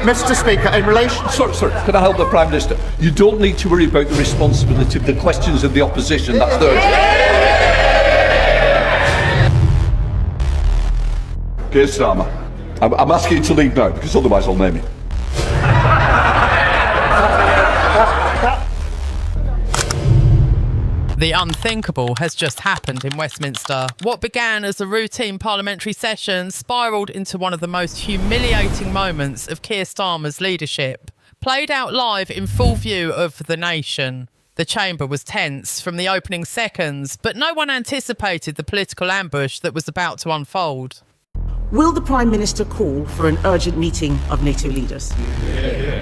Mr. Speaker, in relation... Sorry, can I help the Prime Minister? You don't need to worry about the responsibility of the questions of the opposition. That's theirs. Keir Starmer, I'm asking you to leave now, because otherwise I'll name you. The unthinkable has just happened in Westminster. What began as a routine parliamentary session spiralled into one of the most humiliating moments of Keir Starmer's leadership. Played out live in full view of the nation. The chamber was tense from the opening seconds, but no one anticipated the political ambush that was about to unfold. Will the Prime Minister call for an urgent meeting of NATO leaders?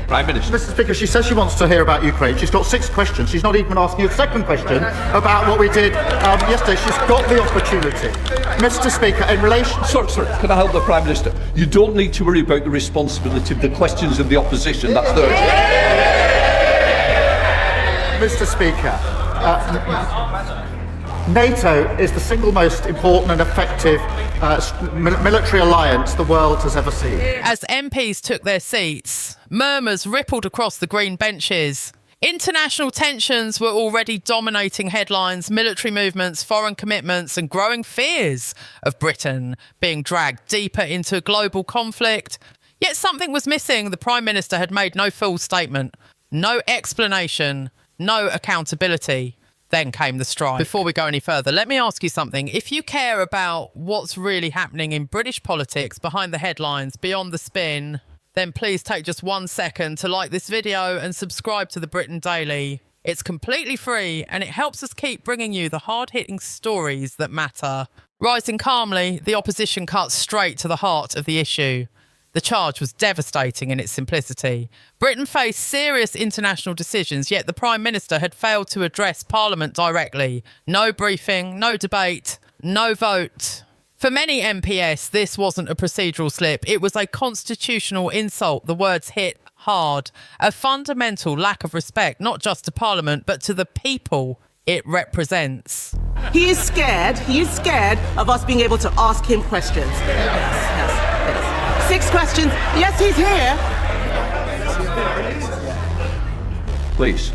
Prime Minister. Mr. Speaker, she says she wants to hear about Ukraine. She's got 6 questions. She's not even asking a second question about what we did yesterday. She's got the opportunity. Mr. Speaker, in relation... Sorry, can I help the Prime Minister? You don't need to worry about the responsibility of the questions of the opposition. That's theirs. Mr. Speaker, NATO is the single most important and effective military alliance the world has ever seen. As MPs took their seats, murmurs rippled across the green benches. International tensions were already dominating headlines, military movements, foreign commitments, and growing fears of Britain being dragged deeper into global conflict. Yet something was missing. The Prime Minister had made no full statement, no explanation, no accountability. Then came the strike. Before we go any further, let me ask you something. If you care about what's really happening in British politics behind the headlines, beyond the spin, then please take just 1 second to like this video and subscribe to the Britain Daily. It's completely free and it helps us keep bringing you the hard-hitting stories that matter. Rising calmly, the opposition cut straight to the heart of the issue. The charge was devastating in its simplicity. Britain faced serious international decisions, yet the Prime Minister had failed to address Parliament directly. No briefing, no debate, no vote. For many MPs, this wasn't a procedural slip. It was a constitutional insult. The words hit hard. A fundamental lack of respect, not just to Parliament, but to the people it represents. He is scared of us being able to ask him questions. Yes. 6 questions. Yes, he's here. Please.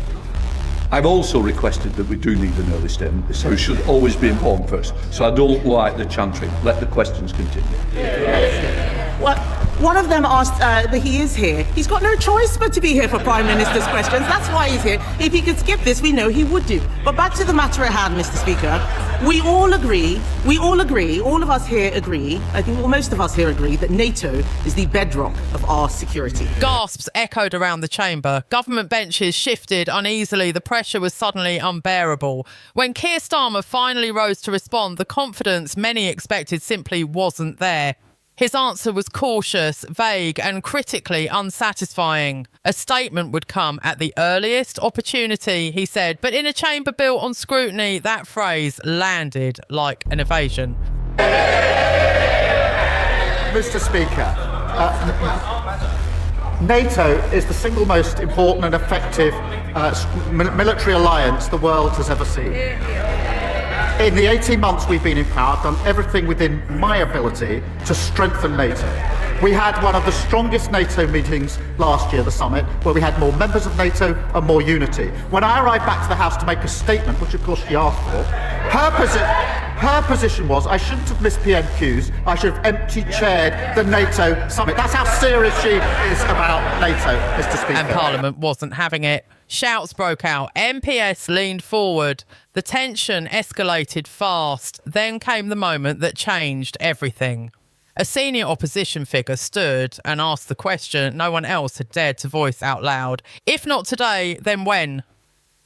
I've also requested that we do need an early statement. This House should always be informed first. So I don't like the chantry. Let the questions continue. Well, one of them asked that he is here. He's got no choice but to be here for Prime Minister's questions. That's why he's here. If he could skip this, we know he would do. But back to the matter at hand, Mr. Speaker. We all agree, all of us here agree, I think most of us here agree, that NATO is the bedrock of our security. Gasps echoed around the chamber. Government benches shifted uneasily. The pressure was suddenly unbearable. When Keir Starmer finally rose to respond, the confidence many expected simply wasn't there. His answer was cautious, vague, and critically unsatisfying. A statement would come at the earliest opportunity, he said, but in a chamber built on scrutiny, that phrase landed like an evasion. Mr. Speaker, NATO is the single most important and effective military alliance the world has ever seen. In the 18 months we've been in power, I've done everything within my ability to strengthen NATO. We had one of the strongest NATO meetings last year, the summit, where we had more members of NATO and more unity. When I arrived back to the House to make a statement, which of course she asked for, her position was I shouldn't have missed PMQs, I should have empty-chaired the NATO summit. That's how serious she is about NATO, Mr. Speaker. And Parliament wasn't having it. Shouts broke out. MPs leaned forward. The tension escalated fast. Then came the moment that changed everything. A senior opposition figure stood and asked the question no one else had dared to voice out loud. If not today, then when?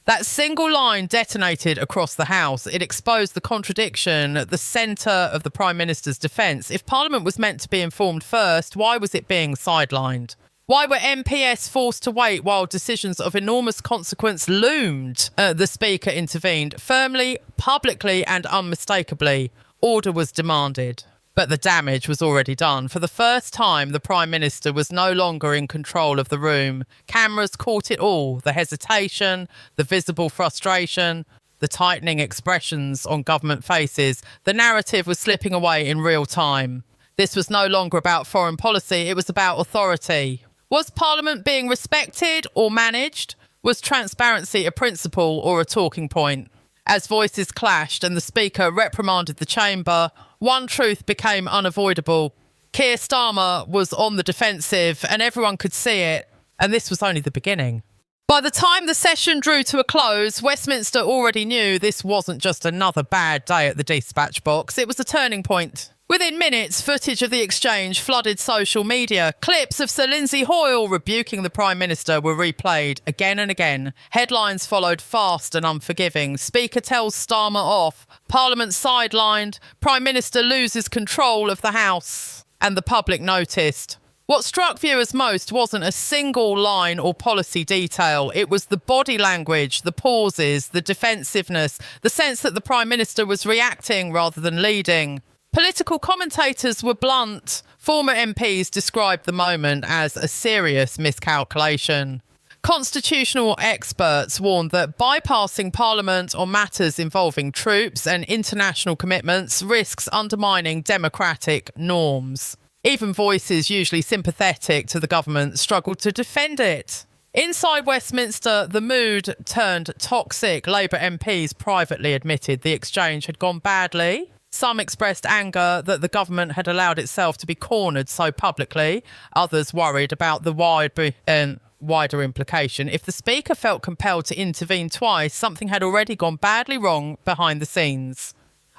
That single line detonated across the House. It exposed the contradiction at the centre of the Prime Minister's defence. If Parliament was meant to be informed first, why was it being sidelined? Why were MPs forced to wait while decisions of enormous consequence loomed? The Speaker intervened firmly, publicly and unmistakably. Order was demanded. But the damage was already done. For the first time, the Prime Minister was no longer in control of the room. Cameras caught it all. The hesitation, the visible frustration, the tightening expressions on government faces. The narrative was slipping away in real time. This was no longer about foreign policy. It was about authority. Was Parliament being respected or managed? Was transparency a principle or a talking point? As voices clashed and the Speaker reprimanded the chamber, one truth became unavoidable. Keir Starmer was on the defensive and everyone could see it, and this was only the beginning. By the time the session drew to a close, Westminster already knew this wasn't just another bad day at the dispatch box, it was a turning point. Within minutes, footage of the exchange flooded social media. Clips of Sir Lindsay Hoyle rebuking the Prime Minister were replayed again and again. Headlines followed fast and unforgiving. Speaker tells Starmer off. Parliament sidelined. Prime Minister loses control of the House. And the public noticed. What struck viewers most wasn't a single line or policy detail. It was the body language, the pauses, the defensiveness, the sense that the Prime Minister was reacting rather than leading. Political commentators were blunt. Former MPs described the moment as a serious miscalculation. Constitutional experts warned that bypassing Parliament on matters involving troops and international commitments risks undermining democratic norms. Even voices usually sympathetic to the government struggled to defend it. Inside Westminster, the mood turned toxic. Labour MPs privately admitted the exchange had gone badly. Some expressed anger that the government had allowed itself to be cornered so publicly. Others worried about the wider implication. If the Speaker felt compelled to intervene twice, something had already gone badly wrong behind the scenes.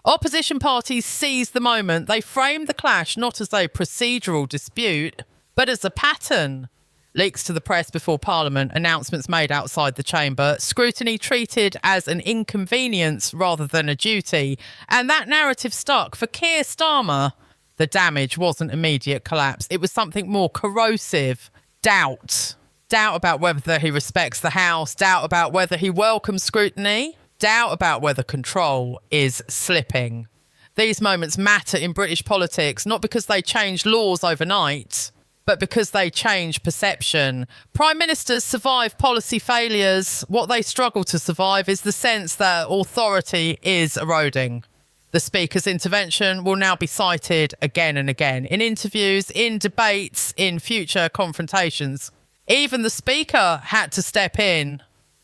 Opposition parties seized the moment. They framed the clash not as a procedural dispute, but as a pattern. Leaks to the press before Parliament, announcements made outside the chamber, scrutiny treated as an inconvenience rather than a duty, and that narrative stuck. For Keir Starmer, the damage wasn't immediate collapse. It was something more corrosive. Doubt. Doubt about whether he respects the House, doubt about whether he welcomes scrutiny, doubt about whether control is slipping. These moments matter in British politics, not because they change laws overnight, but because they change perception. Prime Ministers survive policy failures. What they struggle to survive is the sense that authority is eroding. The Speaker's intervention will now be cited again and again in interviews, in debates, in future confrontations. Even the Speaker had to step in.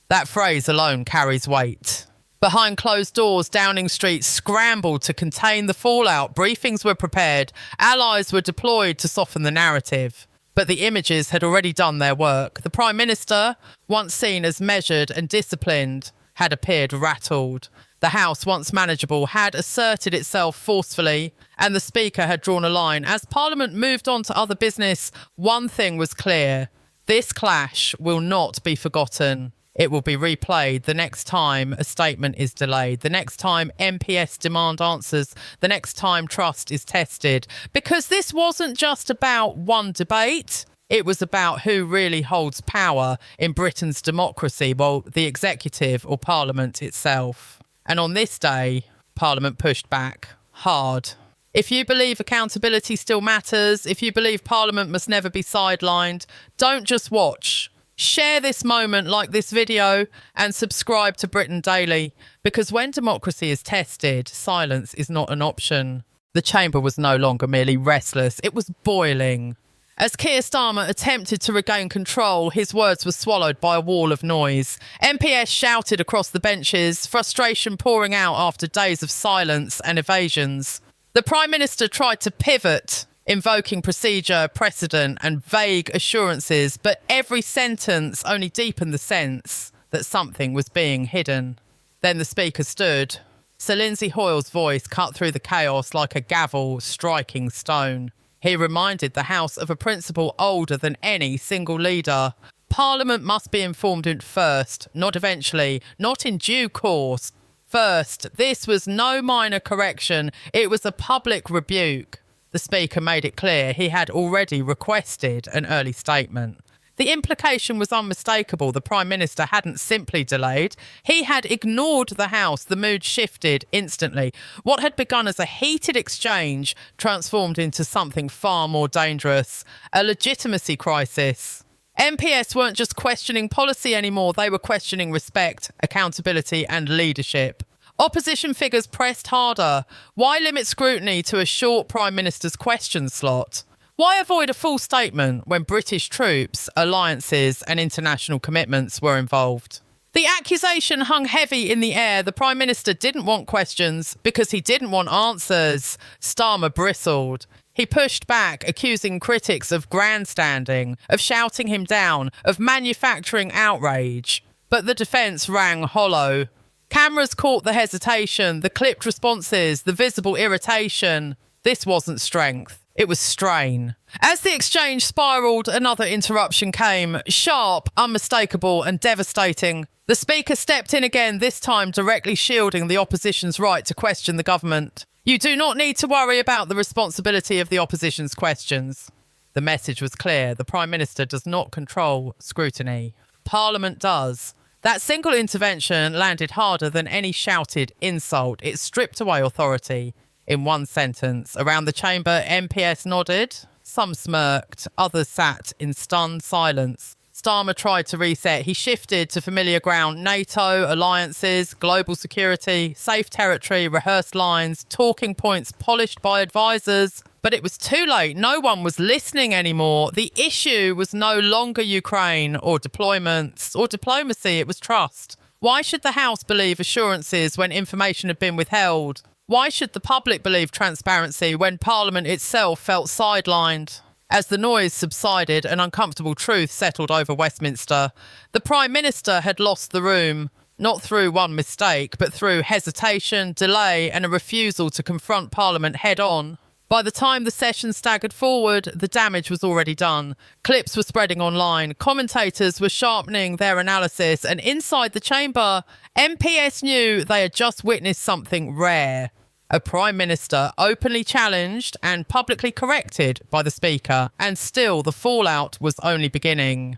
That phrase alone carries weight. Behind closed doors, Downing Street scrambled to contain the fallout. Briefings were prepared. Allies were deployed to soften the narrative. But the images had already done their work. The Prime Minister, once seen as measured and disciplined, had appeared rattled. The House, once manageable, had asserted itself forcefully, and the Speaker had drawn a line. As Parliament moved on to other business, one thing was clear. This clash will not be forgotten. It will be replayed the next time a statement is delayed, the next time MPS demand answers, the next time trust is tested. Because this wasn't just about one debate. It was about who really holds power in Britain's democracy, well, the executive or Parliament itself. And on this day, Parliament pushed back hard. If you believe accountability still matters, if you believe Parliament must never be sidelined, don't just watch. Share this moment like this video and subscribe to Britain Daily, because when democracy is tested, silence is not an option. The chamber was no longer merely restless, it was boiling. As Keir Starmer attempted to regain control, his words were swallowed by a wall of noise. MPS shouted across the benches, frustration pouring out after days of silence and evasions. The Prime Minister tried to pivot, invoking procedure, precedent and vague assurances, but every sentence only deepened the sense that something was being hidden. Then the Speaker stood. Sir Lindsay Hoyle's voice cut through the chaos like a gavel striking stone. He reminded the House of a principle older than any single leader. Parliament must be informed first, not eventually, not in due course. First, this was no minor correction, it was a public rebuke. The Speaker made it clear he had already requested an early statement. The implication was unmistakable. The Prime Minister hadn't simply delayed. He had ignored the House. The mood shifted instantly. What had begun as a heated exchange transformed into something far more dangerous, a legitimacy crisis. MPS weren't just questioning policy anymore. They were questioning respect, accountability and leadership. Opposition figures pressed harder. Why limit scrutiny to a short Prime Minister's question slot? Why avoid a full statement when British troops, alliances and international commitments were involved? The accusation hung heavy in the air. The Prime Minister didn't want questions because he didn't want answers. Starmer bristled. He pushed back, accusing critics of grandstanding, of shouting him down, of manufacturing outrage. But the defence rang hollow. Cameras caught the hesitation, the clipped responses, the visible irritation. This wasn't strength. It was strain. As the exchange spiralled, another interruption came, sharp, unmistakable and devastating. The Speaker stepped in again, this time directly shielding the opposition's right to question the government. You do not need to worry about the responsibility of the opposition's questions. The message was clear. The Prime Minister does not control scrutiny. Parliament does. That single intervention landed harder than any shouted insult. It stripped away authority. In one sentence, around the chamber, MPS nodded. Some smirked. Others sat in stunned silence. Starmer tried to reset. He shifted to familiar ground. NATO, alliances, global security, safe territory, rehearsed lines, talking points polished by advisors. But it was too late. No one was listening anymore. The issue was no longer Ukraine or deployments or diplomacy. It was trust. Why should the House believe assurances when information had been withheld? Why should the public believe transparency when Parliament itself felt sidelined? As the noise subsided, an uncomfortable truth settled over Westminster. The Prime Minister had lost the room, not through one mistake, but through hesitation, delay, and a refusal to confront Parliament head-on. By the time the session staggered forward, the damage was already done. Clips were spreading online, commentators were sharpening their analysis, and inside the chamber, MPS knew they had just witnessed something rare. A Prime Minister openly challenged and publicly corrected by the Speaker, and still the fallout was only beginning.